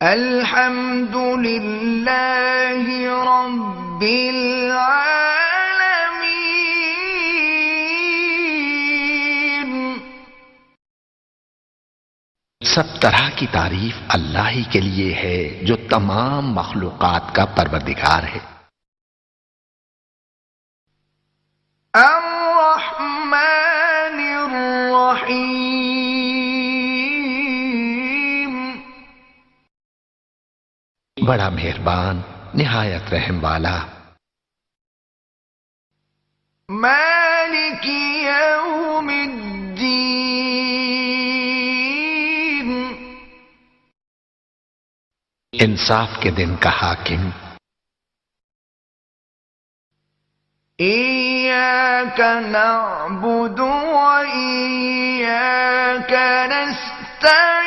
الحمد للہ رب العالمین. سب طرح کی تعریف اللہ ہی کے لیے ہے جو تمام مخلوقات کا پروردگار ہے. الرحمن الرحیم. بڑا مہربان نہایت رحم والا. مالک یوم الدین. انصاف کے دن کا حاکم. ایاک نعبد و ایاک نستعین.